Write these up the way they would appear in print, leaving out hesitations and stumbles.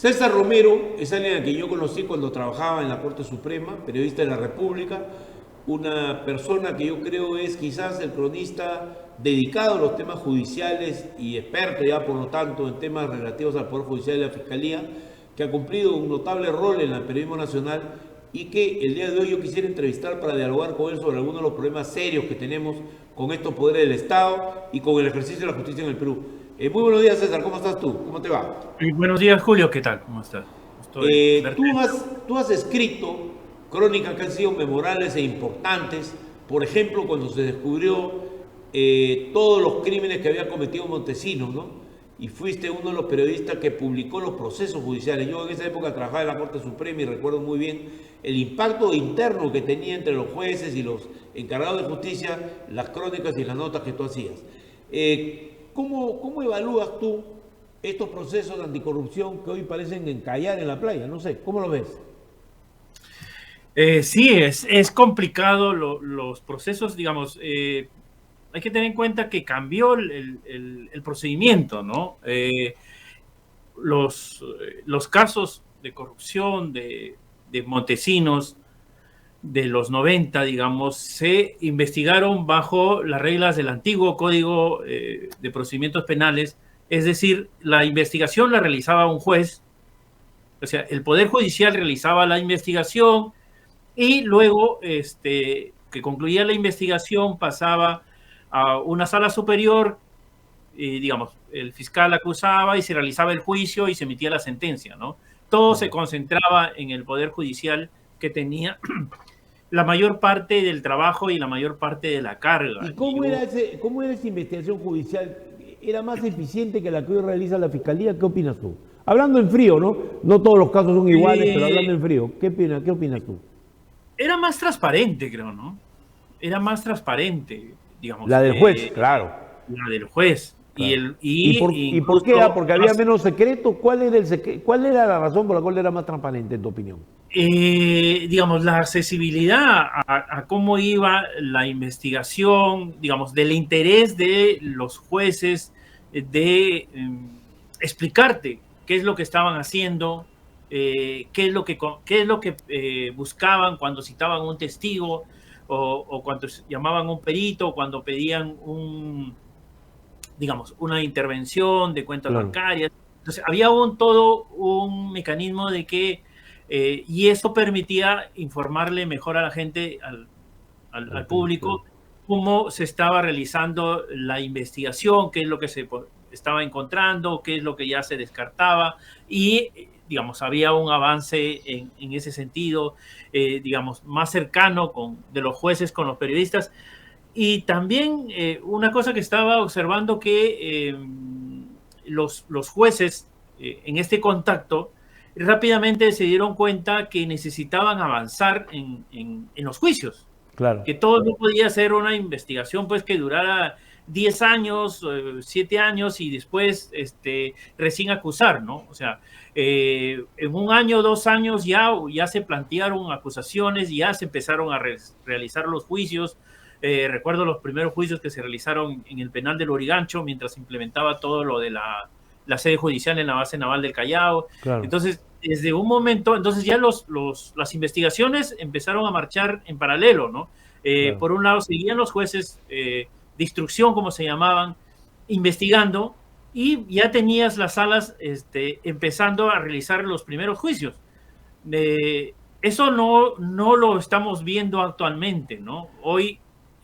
César Romero es alguien a quien yo conocí cuando trabajaba en la Corte Suprema, periodista de la República, una persona que yo creo es quizás el cronista dedicado a los temas judiciales y experto ya por lo tanto en temas relativos al Poder Judicial y la Fiscalía, que ha cumplido un notable rol en el periodismo nacional y que el día de hoy yo quisiera entrevistar para dialogar con él sobre algunos de los problemas serios que tenemos con estos poderes del Estado y con el ejercicio de la justicia en el Perú. Muy buenos días, César, ¿cómo estás tú? ¿Cómo te va? Buenos días, Julio, ¿qué tal? ¿Cómo estás? Tú has escrito crónicas que han sido memorables e importantes, por ejemplo, cuando se descubrió todos los crímenes que había cometido Montesinos, ¿no? Y fuiste uno de los periodistas que publicó los procesos judiciales. Yo en esa época trabajaba en la Corte Suprema y recuerdo muy bien el impacto interno que tenía entre los jueces y los encargados de justicia, las crónicas y las notas que tú hacías. ¿Cómo evalúas tú estos procesos de anticorrupción que hoy parecen encallar en la playa? No sé, ¿cómo lo ves? Sí, es complicado los procesos, digamos, hay que tener en cuenta que cambió el procedimiento, ¿no? Los casos de corrupción de Montesinos de los 90, digamos, se investigaron bajo las reglas del antiguo Código de Procedimientos Penales, es decir, la investigación la realizaba un juez, o sea, el Poder Judicial realizaba la investigación y luego, que concluía la investigación, pasaba a una sala superior y, digamos, el fiscal acusaba y se realizaba el juicio y se emitía la sentencia, ¿no? Todo se concentraba en el Poder Judicial, que tenía la mayor parte del trabajo y la mayor parte de la carga. ¿Y cómo era esa investigación judicial? ¿Era más eficiente que la que hoy realiza la Fiscalía? ¿Qué opinas tú? Hablando en frío, ¿no? No todos los casos son iguales, pero hablando en frío, ¿qué opinas tú? Era más transparente, creo, ¿no? Era más transparente, digamos. La del juez, claro. La del juez. Claro. ¿Y por qué? Porque había menos secreto. ¿Cuál era la razón por la cual era más transparente, en tu opinión? Digamos, la accesibilidad a cómo iba la investigación, digamos, del interés de los jueces de explicarte qué es lo que estaban haciendo, qué es lo que buscaban cuando citaban un testigo o cuando llamaban a un perito, cuando pedían digamos, una intervención de cuentas bancarias. Entonces, había todo un mecanismo de que, y eso permitía informarle mejor a la gente, al público, cómo se estaba realizando la investigación, qué es lo que se estaba encontrando, qué es lo que ya se descartaba, y, digamos, había un avance en ese sentido, digamos, más cercano de los jueces con los periodistas. Y también una cosa que estaba observando, que los jueces en este contacto rápidamente se dieron cuenta que necesitaban avanzar en los juicios. Claro. Que todo no podía ser una investigación pues que durara 10 años, 7 años y después recién acusar, ¿no? O sea, en un año, 2 años ya se plantearon acusaciones, ya se empezaron a realizar los juicios. Recuerdo los primeros juicios que se realizaron en el penal del Lurigancho mientras se implementaba todo lo de la sede judicial en la base naval del Callao. Claro. Entonces, desde un momento, entonces ya las investigaciones empezaron a marchar en paralelo, ¿no? Claro. Por un lado, seguían los jueces de instrucción, como se llamaban, investigando, y ya tenías las salas empezando a realizar los primeros juicios. Eso no lo estamos viendo actualmente, ¿no? Hoy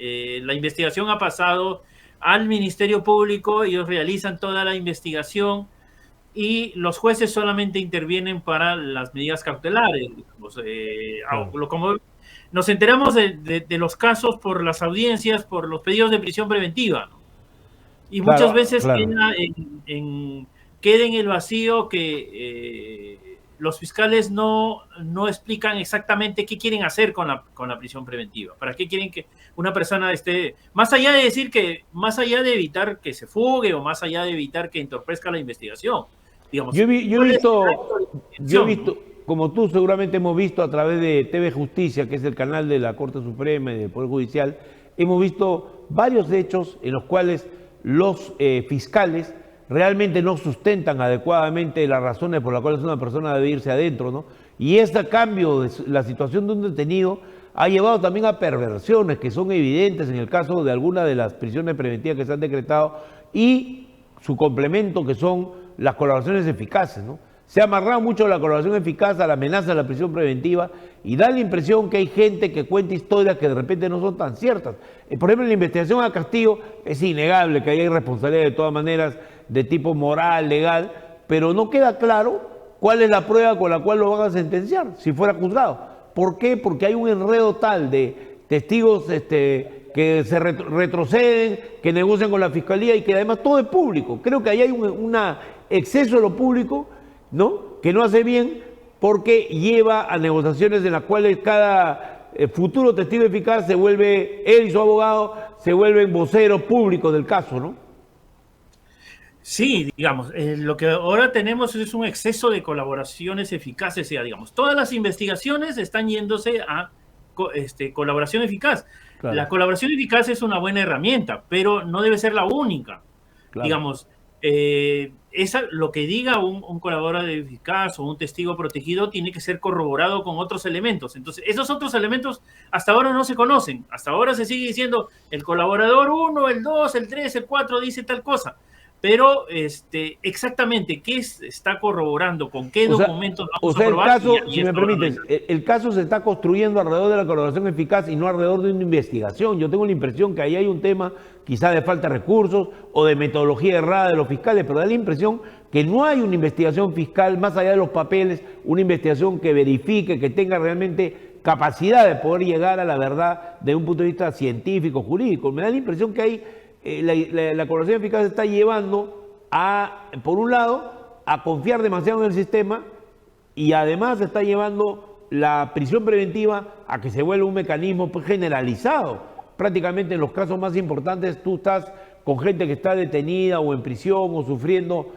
la investigación ha pasado al Ministerio Público, ellos realizan toda la investigación y los jueces solamente intervienen para las medidas cautelares. Como nos enteramos de los casos por las audiencias, por los pedidos de prisión preventiva, ¿no? Y muchas veces queda en el vacío que los fiscales no explican exactamente qué quieren hacer con la prisión preventiva. ¿Para qué quieren que una persona esté, más allá de decir que, más allá de evitar que se fugue o más allá de evitar que entorpezca la investigación? Digamos, yo he visto, como tú seguramente hemos visto a través de TV Justicia, que es el canal de la Corte Suprema y del Poder Judicial, hemos visto varios hechos en los cuales los fiscales realmente no sustentan adecuadamente las razones por las cuales una persona debe irse adentro, ¿no? Y este cambio de la situación de un detenido ha llevado también a perversiones que son evidentes en el caso de algunas de las prisiones preventivas que se han decretado y su complemento, que son las colaboraciones eficaces, ¿no? Se ha amarrado mucho la colaboración eficaz a la amenaza de la prisión preventiva y da la impresión que hay gente que cuenta historias que de repente no son tan ciertas. Por ejemplo, en la investigación a Castillo es innegable que hay responsabilidad de todas maneras de tipo moral, legal, pero no queda claro cuál es la prueba con la cual lo van a sentenciar si fuera juzgado. ¿Por qué? Porque hay un enredo tal de testigos que se retroceden, que negocian con la fiscalía y que además todo es público. Creo que ahí hay un exceso de lo público, ¿no? Que no hace bien porque lleva a negociaciones en las cuales cada futuro testigo eficaz se vuelve, él y su abogado, se vuelven voceros públicos del caso, ¿no? Sí, digamos, lo que ahora tenemos es un exceso de colaboraciones eficaces, ya digamos, todas las investigaciones están yéndose a colaboración eficaz. Claro. La colaboración eficaz es una buena herramienta, pero no debe ser la única. Claro. Digamos, lo que diga un colaborador eficaz o un testigo protegido tiene que ser corroborado con otros elementos. Entonces, esos otros elementos hasta ahora no se conocen. Hasta ahora se sigue diciendo el colaborador 1, el 2, el 3, el 4 dice tal cosa. Pero exactamente qué está corroborando, con qué documentos vamos a probar. El caso, si me permiten, el caso se está construyendo alrededor de la colaboración eficaz y no alrededor de una investigación. Yo tengo la impresión que ahí hay un tema quizá de falta de recursos o de metodología errada de los fiscales, pero da la impresión que no hay una investigación fiscal más allá de los papeles, una investigación que verifique, que tenga realmente capacidad de poder llegar a la verdad de un punto de vista científico, jurídico. Me da la impresión que hay la colaboración eficaz está llevando a, por un lado, a confiar demasiado en el sistema y además está llevando la prisión preventiva a que se vuelva un mecanismo pues, generalizado. Prácticamente en los casos más importantes tú estás con gente que está detenida o en prisión o sufriendo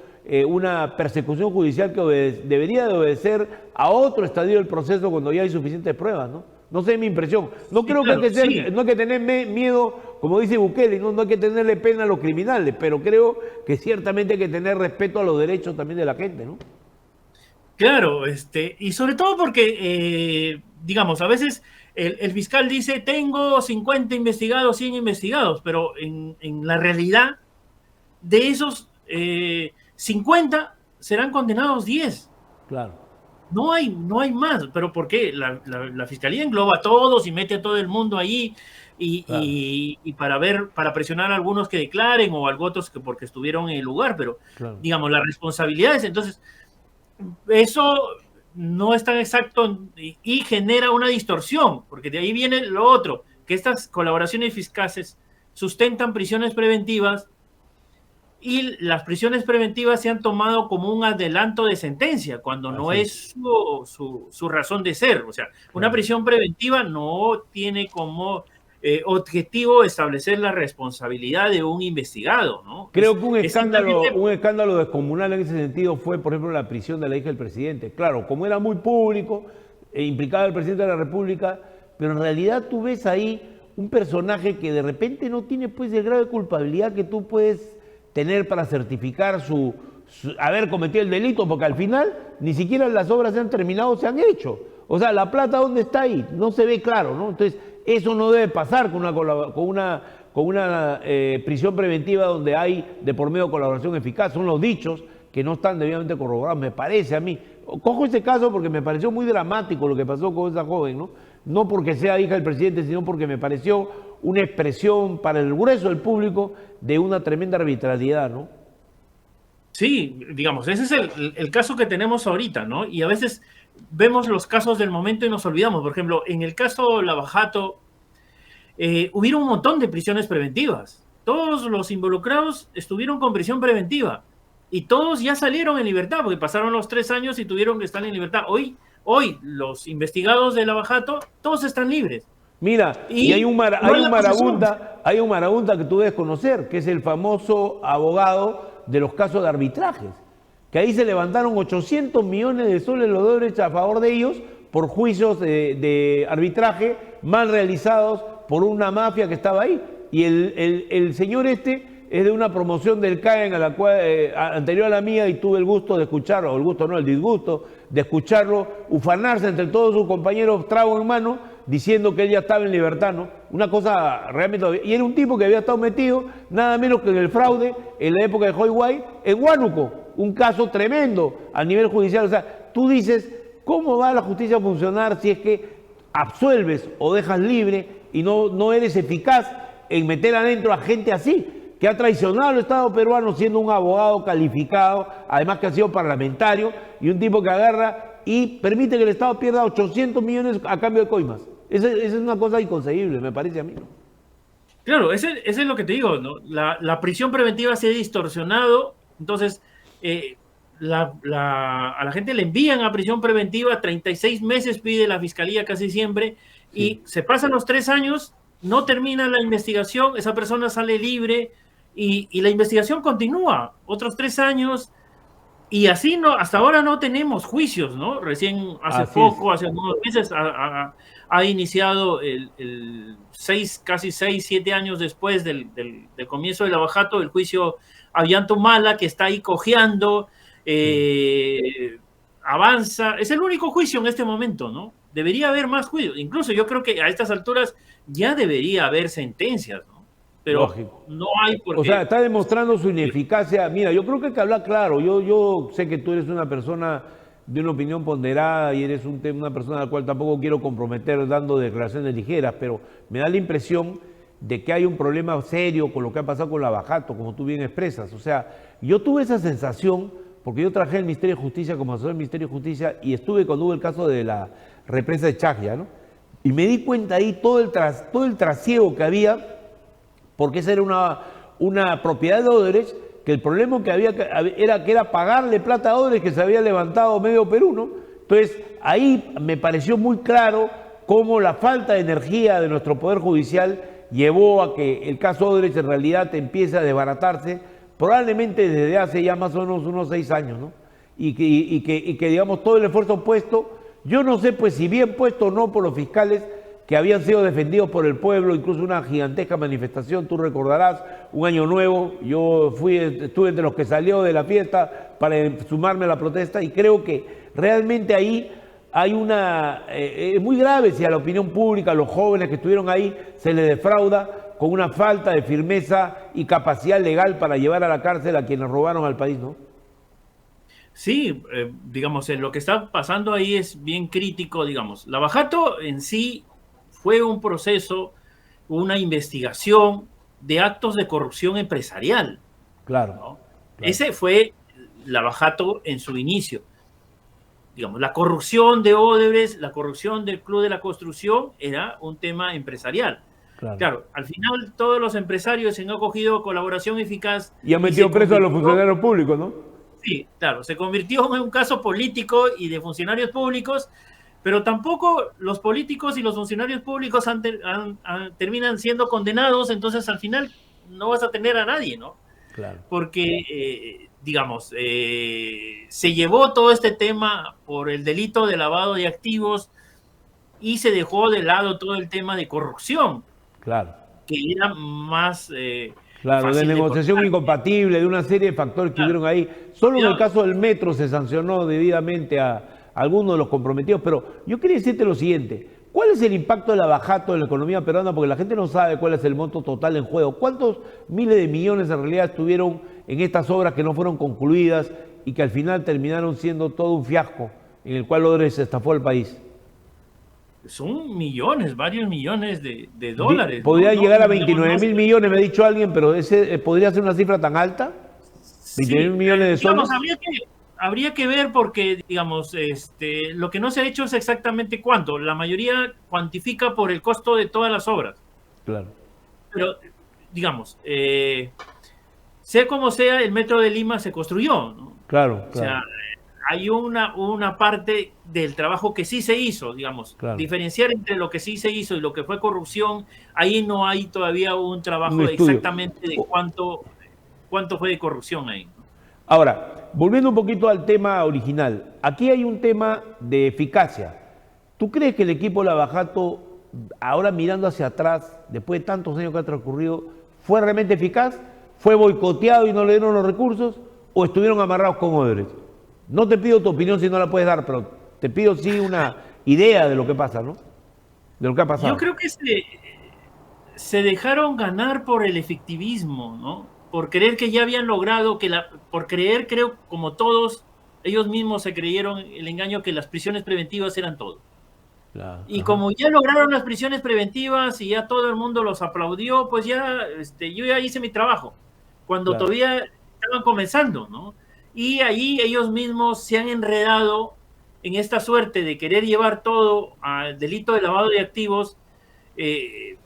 una persecución judicial que debería de obedecer a otro estadio del proceso cuando ya hay suficientes pruebas, ¿no? No sé, mi impresión. No sí, creo claro, que no hay que tener miedo, como dice Bukele, no hay que tenerle pena a los criminales, pero creo que ciertamente hay que tener respeto a los derechos también de la gente, ¿no? Claro, y sobre todo porque, digamos, a veces el fiscal dice, tengo 50 investigados, 100 investigados, pero en la realidad, de esos 50 serán condenados 10. Claro. No hay más, pero ¿por qué? La fiscalía engloba a todos y mete a todo el mundo ahí y para presionar a algunos que declaren o a otros que porque estuvieron en el lugar, pero claro, digamos, las responsabilidades, entonces, eso no es tan exacto y genera una distorsión, porque de ahí viene lo otro, que estas colaboraciones eficaces sustentan prisiones preventivas y las prisiones preventivas se han tomado como un adelanto de sentencia, cuando no es su razón de ser. O sea, una prisión preventiva no tiene como objetivo establecer la responsabilidad de un investigado, ¿no? Creo que un escándalo descomunal en ese sentido fue, por ejemplo, la prisión de la hija del presidente. Claro, como era muy público, implicaba al presidente de la República, pero en realidad tú ves ahí un personaje que de repente no tiene pues el grado de culpabilidad que tú puedes tener para certificar su haber cometido el delito, porque al final ni siquiera las obras se han terminado, se han hecho. O sea, la plata, ¿dónde está ahí? No se ve claro, ¿no? Entonces, eso no debe pasar con una prisión preventiva donde hay de por medio colaboración eficaz. Son los dichos que no están debidamente corroborados, me parece a mí. Cojo ese caso porque me pareció muy dramático lo que pasó con esa joven, ¿no? No porque sea hija del presidente, sino porque me pareció una expresión para el grueso del público de una tremenda arbitrariedad, ¿no? Sí, digamos, ese es el caso que tenemos ahorita, ¿no? Y a veces vemos los casos del momento y nos olvidamos. Por ejemplo, en el caso Lavajato, hubieron un montón de prisiones preventivas. Todos los involucrados estuvieron con prisión preventiva y todos ya salieron en libertad porque pasaron los 3 años y tuvieron que estar en libertad. Hoy los investigados de Lavajato, todos están libres. Mira, y hay un marabunta que tú debes conocer, que es el famoso abogado de los casos de arbitrajes, que ahí se levantaron 800 millones de soles los dólares a favor de ellos por juicios de arbitraje mal realizados por una mafia que estaba ahí. Y el señor es de una promoción del CAEN a la cual, anterior a la mía, y tuve el gusto de escucharlo, o el gusto no, el disgusto de escucharlo ufanarse entre todos sus compañeros trago en mano, diciendo que él ya estaba en libertad, ¿no? Una cosa realmente... Y era un tipo que había estado metido, nada menos que en el fraude, en la época de Joy Guay, en Huánuco, un caso tremendo a nivel judicial. O sea, tú dices, ¿cómo va la justicia a funcionar si es que absuelves o dejas libre y no eres eficaz en meter adentro a gente así, que ha traicionado al Estado peruano siendo un abogado calificado, además que ha sido parlamentario, y un tipo que agarra y permite que el Estado pierda 800 millones a cambio de coimas? Esa es una cosa inconcebible, me parece a mí, ¿no? Claro, ese es lo que te digo, ¿no? La prisión preventiva se ha distorsionado, entonces a la gente le envían a prisión preventiva, 36 meses pide la fiscalía casi siempre, y se pasan los 3 años, no termina la investigación, esa persona sale libre y la investigación continúa otros 3 años, y así no, hasta ahora no tenemos juicios, ¿no? Recién hace hace unos meses ha iniciado casi 6, 7 años después del comienzo del Lavajato, el juicio a Ollantumala, que está ahí cojeando, avanza. Es el único juicio en este momento, ¿no? Debería haber más juicios. Incluso yo creo que a estas alturas ya debería haber sentencias, ¿no? Pero lógico, no hay por qué. O sea, está demostrando su ineficacia. Mira, yo creo que hay que hablar claro. Yo sé que tú eres una persona de una opinión ponderada y eres una persona a la cual tampoco quiero comprometer dando declaraciones ligeras, pero me da la impresión de que hay un problema serio con lo que ha pasado con Lavajato, como tú bien expresas. O sea, yo tuve esa sensación, porque yo trabajé en el Ministerio de Justicia como asesor del Ministerio de Justicia y estuve cuando hubo el caso de la represa de Chaglia, ¿no? Y me di cuenta ahí todo el trasiego que había, porque esa era una propiedad de Odebrecht, que el problema que había era pagarle plata a Odebrecht que se había levantado medio Perú, ¿no? Entonces, ahí me pareció muy claro cómo la falta de energía de nuestro Poder Judicial llevó a que el caso Odebrecht en realidad empiece a desbaratarse, probablemente desde hace ya más o menos unos 6 años, ¿no? Y que digamos, todo el esfuerzo puesto, yo no sé pues si bien puesto o no por los fiscales que habían sido defendidos por el pueblo, incluso una gigantesca manifestación, tú recordarás, un año nuevo, yo estuve entre los que salió de la fiesta para sumarme a la protesta, y creo que realmente ahí hay es muy grave si a la opinión pública, a los jóvenes que estuvieron ahí, se les defrauda con una falta de firmeza y capacidad legal para llevar a la cárcel a quienes robaron al país, ¿no? Sí, digamos, lo que está pasando ahí es bien crítico, digamos. Lavajato en sí fue un proceso, una investigación de actos de corrupción empresarial. Claro, ¿no? Claro. Ese fue Lavajato en su inicio. Digamos, la corrupción de Odebrecht, la corrupción del Club de la Construcción era un tema empresarial. Claro, al final todos los empresarios se han acogido colaboración eficaz. Y han metido preso a los funcionarios públicos, ¿no? Sí, claro, se convirtió en un caso político y de funcionarios públicos, pero tampoco los políticos y los funcionarios públicos terminan siendo condenados, entonces al final no vas a tener a nadie, ¿no? Claro. Porque, digamos, se llevó todo este tema por el delito de lavado de activos y se dejó de lado todo el tema de corrupción. Claro. Que era más... claro, de negociación incompatible, de una serie de factores que hubieron ahí. Solo en el caso del metro se sancionó debidamente a algunos de los comprometidos, pero yo quería decirte lo siguiente. ¿Cuál es el impacto de Lavajato en la economía peruana? Porque la gente no sabe cuál es el monto total en juego. ¿Cuántos miles de millones en realidad estuvieron en estas obras que no fueron concluidas y que al final terminaron siendo todo un fiasco en el cual Odebrecht se estafó al país? Son millones, varios millones de dólares. Podría llegar a 29.000 millones, me ha dicho alguien, pero ese ¿podría ser una cifra tan alta? 29 millones de soles. Habría que ver porque, digamos, lo que no se ha hecho es exactamente cuánto. La mayoría cuantifica por el costo de todas las obras. Claro. Pero, digamos, sea como sea, el Metro de Lima se construyó, ¿no? Claro, claro. O sea, hay una parte del trabajo que sí se hizo, digamos, claro. Diferenciar entre lo que sí se hizo y lo que fue corrupción, ahí no hay todavía un trabajo exactamente de cuánto fue de corrupción ahí, ¿no? Ahora, volviendo un poquito al tema original, aquí hay un tema de eficacia. ¿Tú crees que el equipo Lavajato, ahora mirando hacia atrás, después de tantos años que ha transcurrido, fue realmente eficaz? fue boicoteado y no le dieron los recursos, o estuvieron amarrados con Odebrecht. No te pido tu opinión si no la puedes dar, pero te pido sí una idea de lo que pasa, ¿no? De lo que ha pasado. Yo creo que se dejaron ganar por el efectivismo, ¿no? Por creer que ya habían logrado, por creer, creo, como todos, ellos mismos se creyeron el engaño que las prisiones preventivas eran todo. Claro, y como ya lograron las prisiones preventivas y ya todo el mundo los aplaudió, pues ya yo ya hice mi trabajo, cuando todavía estaban comenzando, ¿no? Y ahí ellos mismos se han enredado en esta suerte de querer llevar todo al delito de lavado de activos, que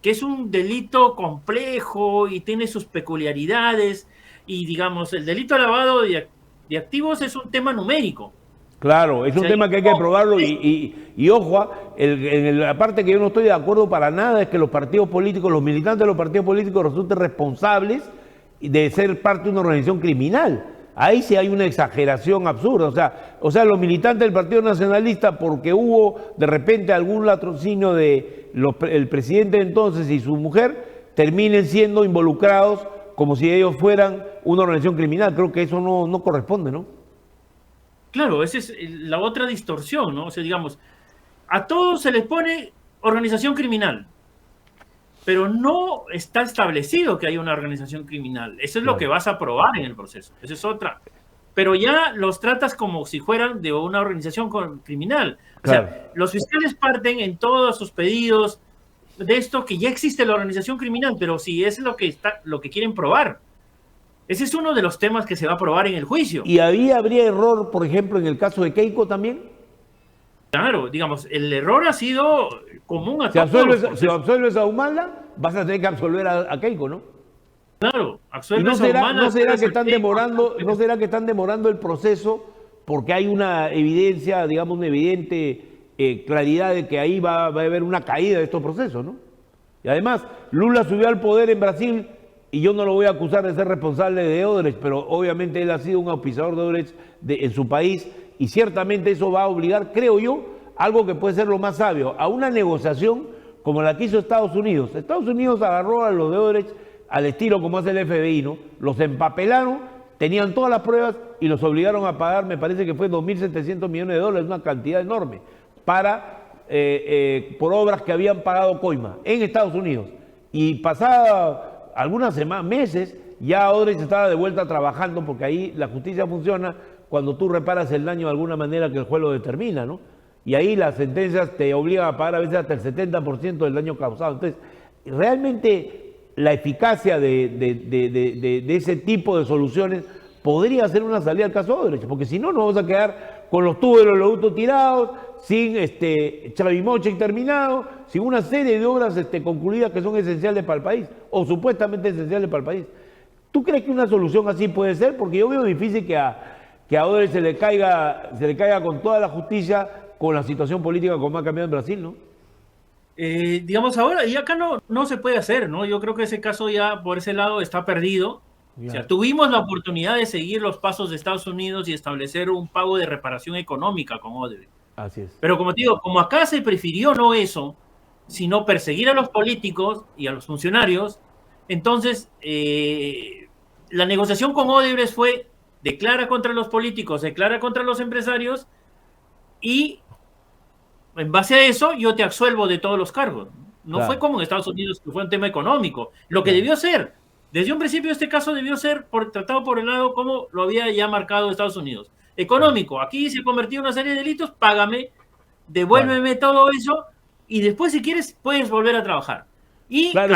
es un delito complejo y tiene sus peculiaridades, y digamos, el delito de lavado de activos es un tema numérico. Claro, es un tema que hay que probarlo y ojo, en la parte que yo no estoy de acuerdo para nada es que los partidos políticos, los militantes de los partidos políticos resulten responsables de ser parte de una organización criminal. Ahí sí hay una exageración absurda. O sea, los militantes del Partido Nacionalista, porque hubo de repente algún latrocinio el presidente entonces y su mujer, terminen siendo involucrados como si ellos fueran una organización criminal. Creo que eso no corresponde, ¿no? Claro, esa es la otra distorsión, ¿no? O sea, digamos, a todos se les pone organización criminal, pero no está establecido que hay una organización criminal. Eso es lo que vas a probar en el proceso. Esa es otra. Pero ya los tratas como si fueran de una organización criminal. O sea, los fiscales parten en todos sus pedidos de esto que ya existe la organización criminal, pero si es lo que quieren probar. Ese es uno de los temas que se va a probar en el juicio. ¿Y habría error, por ejemplo, en el caso de Keiko también? Claro, digamos, el error ha sido común a todos. Si absuelves a Humala, vas a tener que absolver a Keiko, ¿no? Claro, absuelves a Humala. ¿No será que están demorando el proceso porque hay una evidencia, digamos, una evidente claridad de que ahí va a haber una caída de estos procesos, ¿no? Y además, Lula subió al poder en Brasil. Y yo no lo voy a acusar de ser responsable de Odebrecht, pero obviamente él ha sido un auspiciador de Odebrecht en su país y ciertamente eso va a obligar, creo yo, algo que puede ser lo más sabio, a una negociación como la que hizo Estados Unidos. Estados Unidos agarró a los de Odebrecht al estilo como hace el FBI, ¿no? Los empapelaron, tenían todas las pruebas y los obligaron a pagar, me parece que fue $2.700 millones, una cantidad enorme, por obras que habían pagado coima en Estados Unidos. Y pasada algunas semanas, meses, ya Odebrecht estaba de vuelta trabajando porque ahí la justicia funciona cuando tú reparas el daño de alguna manera que el juez lo determina, ¿no? Y ahí las sentencias te obligan a pagar a veces hasta el 70% del daño causado. Entonces, realmente la eficacia de ese tipo de soluciones podría ser una salida al caso Odebrecht, porque si no, nos vamos a quedar con los tubos de los oleoductos tirados, sin Chavimoche terminado, sin una serie de obras concluidas que son esenciales para el país, o supuestamente esenciales para el país. ¿Tú crees que una solución así puede ser? Porque yo veo difícil que a Odebrecht se le caiga con toda la justicia, con la situación política como ha cambiado en Brasil, ¿no? Digamos ahora, y acá no se puede hacer, ¿no? Yo creo que ese caso ya por ese lado está perdido. O sea, tuvimos la oportunidad de seguir los pasos de Estados Unidos y establecer un pago de reparación económica con Odebrecht. Así es. Pero como te digo, como acá se prefirió no eso, sino perseguir a los políticos y a los funcionarios, entonces la negociación con Odebrecht fue declara contra los políticos, declara contra los empresarios y en base a eso yo te absuelvo de todos los cargos. No fue como en Estados Unidos, que fue un tema económico. Lo que debió ser, desde un principio este caso debió ser tratado por el lado como lo había ya marcado Estados Unidos. Económico, aquí se convirtió en una serie de delitos, págame, devuélveme todo eso y después si quieres puedes volver a trabajar. Y, claro,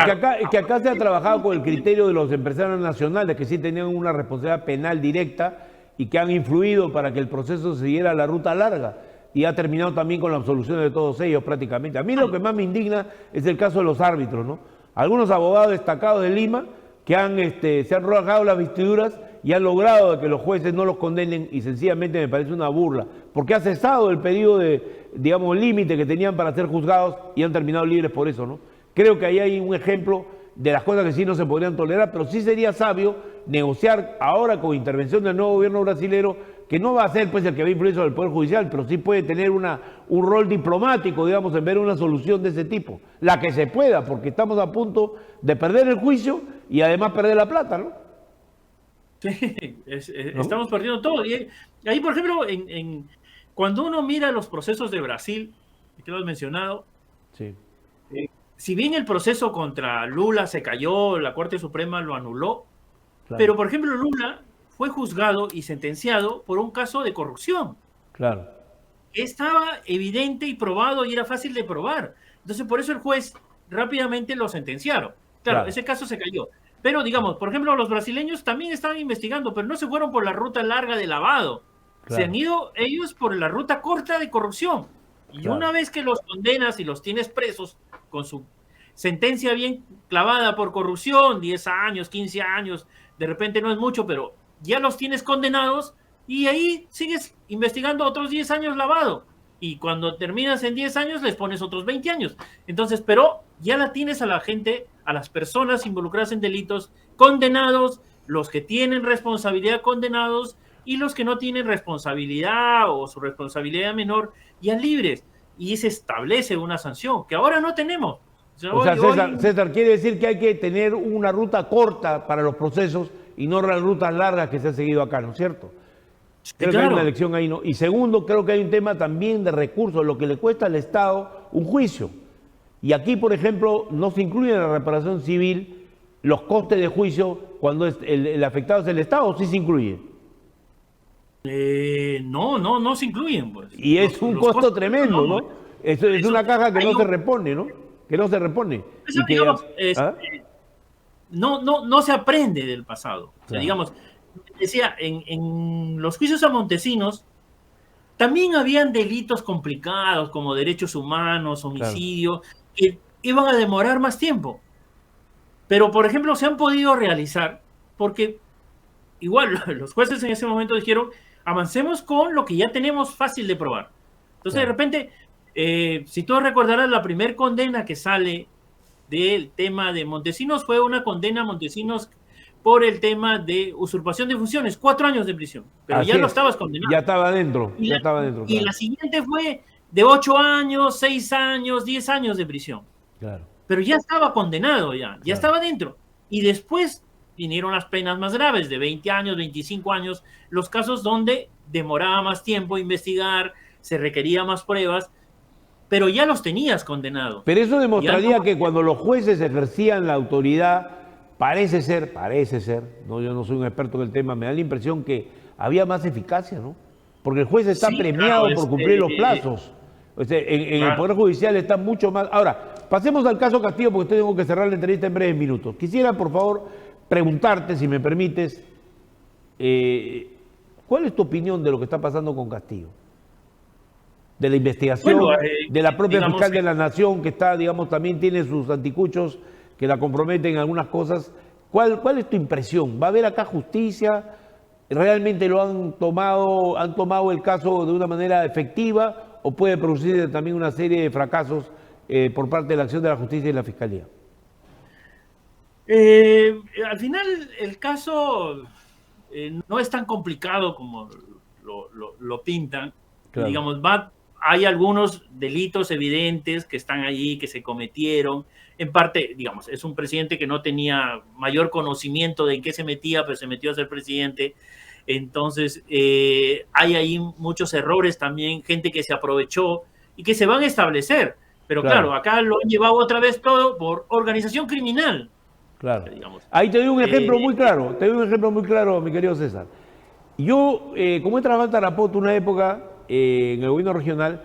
que acá se ha trabajado con el criterio de los empresarios nacionales que sí tenían una responsabilidad penal directa y que han influido para que el proceso siguiera la ruta larga y ha terminado también con la absolución de todos ellos prácticamente. A mí lo que más me indigna es el caso de los árbitros, ¿no? Algunos abogados destacados de Lima que se han rajado las vestiduras y han logrado que los jueces no los condenen y sencillamente me parece una burla, porque ha cesado el periodo de, digamos, límite que tenían para ser juzgados y han terminado libres por eso, ¿no? Creo que ahí hay un ejemplo de las cosas que sí no se podrían tolerar, pero sí sería sabio negociar ahora con intervención del nuevo gobierno brasilero, que no va a ser pues el que va a influir sobre el Poder Judicial, pero sí puede tener un rol diplomático, digamos, en ver una solución de ese tipo, la que se pueda, porque estamos a punto de perder el juicio y además perder la plata, ¿no? Sí, ¿No? estamos perdiendo todo. Y ahí, por ejemplo, cuando uno mira los procesos de Brasil, que lo has mencionado, Sí, si bien el proceso contra Lula se cayó, la Corte Suprema lo anuló, claro, pero por ejemplo Lula fue juzgado y sentenciado por un caso de corrupción. claro. Estaba evidente y probado y era fácil de probar. Entonces, por eso el juez rápidamente lo sentenciaron. Claro, Claro. ese caso se cayó. Pero, digamos, por ejemplo, los brasileños también estaban investigando, pero no se fueron por la ruta larga de lavado. Se han Claro. ido ellos por la ruta corta de corrupción. Y Claro. una vez que los condenas y los tienes presos con su sentencia bien clavada por corrupción, 10 años, 15 años, de repente no es mucho, pero ya los tienes condenados y ahí sigues investigando otros 10 años lavado. Y cuando terminas en 10 años, les pones otros 20 años. Entonces, pero ya la tienes a la gente, a las personas involucradas en delitos, condenados, los que tienen responsabilidad condenados y los que no tienen responsabilidad o su responsabilidad menor, ya libres. Y se establece una sanción que ahora no tenemos. O sea, César, quiere decir que hay que tener una ruta corta para los procesos y no las rutas largas que se han seguido acá, ¿no es cierto? Creo que hay una lección ahí, ¿no? Y segundo, creo que hay un tema también de recursos, lo que le cuesta al Estado un juicio. Y aquí, por ejemplo, no se incluye en la reparación civil los costes de juicio cuando el afectado es el Estado, ¿o sí se incluye? No se incluyen. Pues. Y es un costo tremendo, ¿no? Es una caja que no se repone, ¿no? Que no se repone. Eso, y que, digamos, ¿ah? no se aprende del pasado. O sea, Claro. digamos, decía, en los juicios a Montesinos también habían delitos complicados como derechos humanos, homicidio, que iban a demorar más tiempo. Pero, por ejemplo, se han podido realizar porque igual los jueces en ese momento dijeron, avancemos con lo que ya tenemos fácil de probar. Entonces, de repente, si tú recordarás, la primer condena que sale del tema de Montesinos fue una condena a Montesinos por el tema de usurpación de funciones, 4 años de prisión, pero Así ya lo es. estabas condenado. Ya estaba dentro, Y ya estaba dentro. y la siguiente fue de 8 años, 6 años, 10 años de prisión. Claro. Pero ya estaba condenado, ya estaba dentro. Y después vinieron las penas más graves, de 20 años, 25 años, los casos donde demoraba más tiempo investigar, se requería más pruebas, pero ya los tenías condenados. Pero eso demostraría que cuando los jueces ejercían la autoridad, parece ser, no, yo no soy un experto en el tema, me da la impresión que había más eficacia, ¿no? Porque el juez está premiado por cumplir los plazos. O sea, en el Poder Judicial está mucho más. Ahora, pasemos al caso Castillo, porque tengo que cerrar la entrevista en breves minutos. Quisiera, por favor, preguntarte, si me permites, ¿cuál es tu opinión de lo que está pasando con Castillo? De la investigación, de la propia fiscal de la Nación, que está, digamos, también tiene sus anticuchos que la comprometen en algunas cosas. ¿Cuál es tu impresión? ¿Va a haber acá justicia? ¿Realmente lo han tomado el caso de una manera efectiva o puede producirse también una serie de fracasos por parte de la acción de la justicia y la fiscalía? Al final el caso no es tan complicado como lo pintan. Claro. Digamos, hay algunos delitos evidentes que están allí, que se cometieron. En parte, digamos, es un presidente que no tenía mayor conocimiento de en qué se metía, pero se metió a ser presidente. Entonces, hay ahí muchos errores también, gente que se aprovechó y que se van a establecer. Pero claro, acá lo han llevado otra vez todo por organización criminal. Claro. Ahí te doy un ejemplo muy claro, mi querido César. Yo, como he trabajado en Tarapoto una época en el gobierno regional,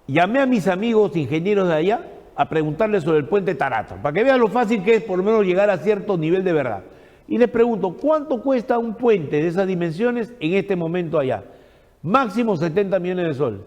llamé a mis amigos ingenieros de allá a preguntarles sobre el puente Tarata, para que vean lo fácil que es por lo menos llegar a cierto nivel de verdad. Y les pregunto, ¿cuánto cuesta un puente de esas dimensiones en este momento allá? Máximo 70 millones de soles.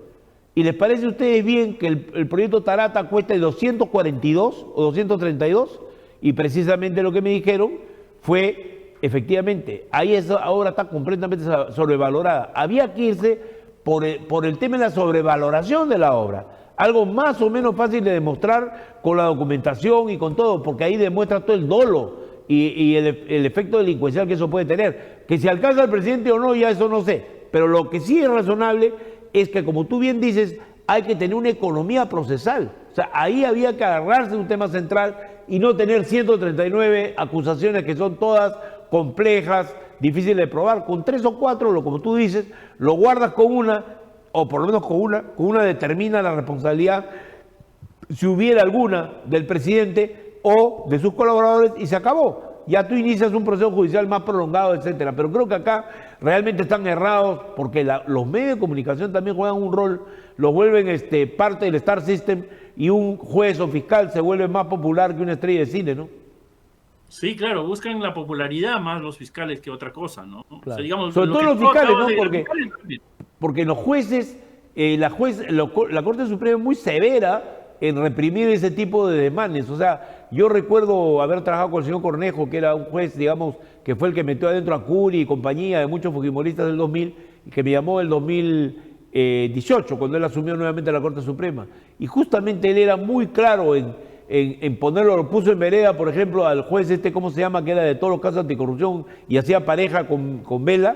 ¿Y les parece a ustedes bien que el proyecto Tarata cuesta 242 o 232? Y precisamente lo que me dijeron fue, efectivamente, ahí esa obra está completamente sobrevalorada. Había que irse por el tema de la sobrevaloración de la obra. Algo más o menos fácil de demostrar con la documentación y con todo, porque ahí demuestra todo el dolo y el efecto delincuencial que eso puede tener. Que si alcanza al presidente o no, ya eso no sé. Pero lo que sí es razonable es que, como tú bien dices, hay que tener una economía procesal. O sea, ahí había que agarrarse de un tema central y no tener 139 acusaciones que son todas complejas, difíciles de probar. Con 3 o 4, como tú dices, lo guardas con una, o por lo menos con una determina la responsabilidad, si hubiera alguna, del presidente o de sus colaboradores, y se acabó. Ya tú inicias un proceso judicial más prolongado, etcétera. Pero creo que acá realmente están errados porque los medios de comunicación también juegan un rol, los vuelven parte del Star System, y un juez o fiscal se vuelve más popular que una estrella de cine, ¿no? Sí, claro, buscan la popularidad más los fiscales que otra cosa, ¿no? Claro. O sea, digamos, sobre todo los fiscales, ¿no? Porque los jueces, la Corte Suprema es muy severa en reprimir ese tipo de demandas. O sea, yo recuerdo haber trabajado con el señor Cornejo, que era un juez, digamos, que fue el que metió adentro a Curi y compañía de muchos fujimoristas del 2000, y que me llamó el 2018, cuando él asumió nuevamente la Corte Suprema. Y justamente él era muy claro en ponerlo, lo puso en vereda, por ejemplo, al juez ¿cómo se llama?, que era de todos los casos anticorrupción y hacía pareja con Vela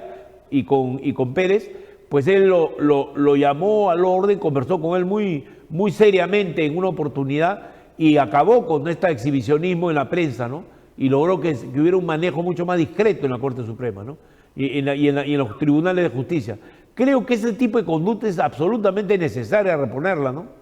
y con Pérez. Pues él lo llamó al orden, conversó con él muy seriamente en una oportunidad y acabó con este exhibicionismo en la prensa, ¿no? Y logró que hubiera un manejo mucho más discreto en la Corte Suprema, ¿no? Y en los tribunales de justicia. Creo que ese tipo de conducta es absolutamente necesaria reponerla, ¿no?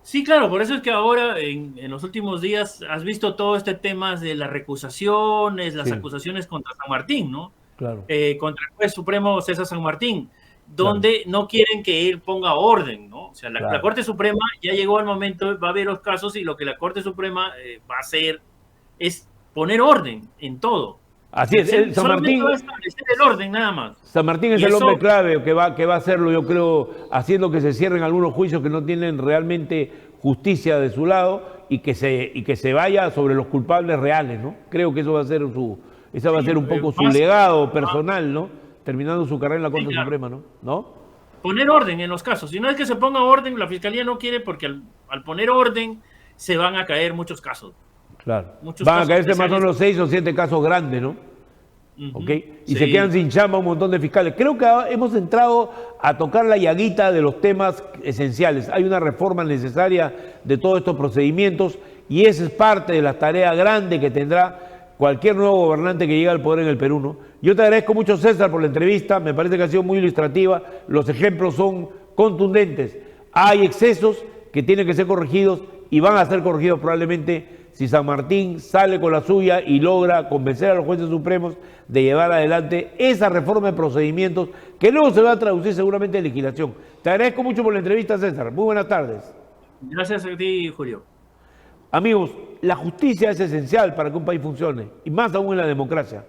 Sí, claro, por eso es que ahora, en los últimos días, has visto todo este tema de las recusaciones, las acusaciones contra San Martín, ¿no? Claro. Contra el juez supremo César San Martín, donde no quieren que él ponga orden, ¿no? O sea, la Corte Suprema ya llegó al momento, va a ver los casos y lo que la Corte Suprema va a hacer es poner orden en todo. Así es, San Martín va a establecer el orden nada más. San Martín es el hombre clave que va a hacerlo, yo creo, haciendo que se cierren algunos juicios que no tienen realmente justicia de su lado y que se vaya sobre los culpables reales, ¿no? Creo que eso va a ser un poco su legado personal, ¿no? Terminando su carrera en la Corte Suprema, ¿no? Poner orden en los casos. Si no es que se ponga orden, la Fiscalía no quiere, porque al poner orden se van a caer muchos casos. Claro. Van a caerse más o menos 6 o 7 casos grandes, ¿no? ¿Okay? Y se quedan sin chamba un montón de fiscales. Creo que hemos entrado a tocar la llaguita de los temas esenciales. Hay una reforma necesaria de todos estos procedimientos y esa es parte de la tarea grande que tendrá cualquier nuevo gobernante que llegue al poder en el Perú, ¿no? Yo te agradezco mucho, César, por la entrevista. Me parece que ha sido muy ilustrativa. Los ejemplos son contundentes. Hay excesos que tienen que ser corregidos y van a ser corregidos probablemente si San Martín sale con la suya y logra convencer a los jueces supremos de llevar adelante esa reforma de procedimientos que luego se va a traducir seguramente en legislación. Te agradezco mucho por la entrevista, César. Muy buenas tardes. Gracias a ti, Julio. Amigos, la justicia es esencial para que un país funcione, y más aún en la democracia.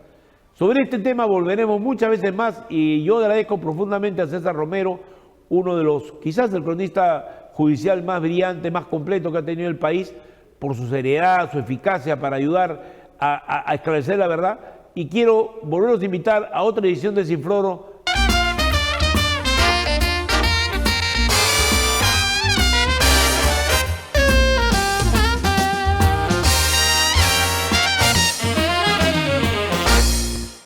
Sobre este tema volveremos muchas veces más y yo agradezco profundamente a César Romero, uno de los, quizás el cronista judicial más brillante, más completo que ha tenido el país, por su seriedad, su eficacia para ayudar a esclarecer la verdad. Y quiero volverlos a invitar a otra edición de Sin Floro